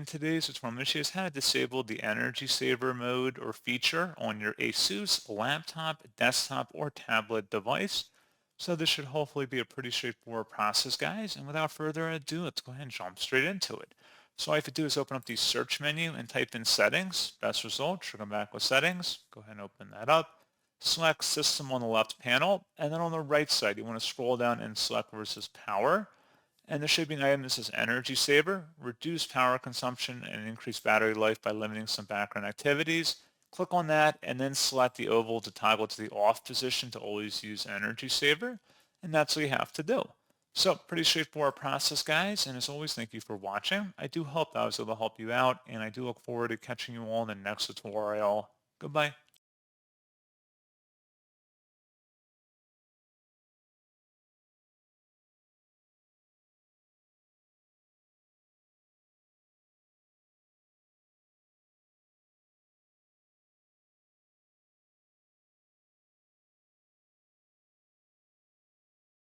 In today's tutorial, I'm going to show you how to disable the energy saver mode or feature on your ASUS laptop, desktop, or tablet device. So this should hopefully be a pretty straightforward process, guys. And without further ado, let's go ahead and jump straight into it. So all you have to do is open up the search menu and type in settings. Best result, should come back with settings. Go ahead and open that up. Select system on the left panel. And then on the right side, you want to scroll down and select versus power. And there should be an item that says energy saver, reduce power consumption and increase battery life by limiting some background activities. Click on that and then select the oval to toggle to the off position to always use energy saver. And that's what you have to do. So pretty straightforward process, guys. And as always, thank you for watching. I do hope that I was able to help you out, and I do look forward to catching you all in the next tutorial. Goodbye.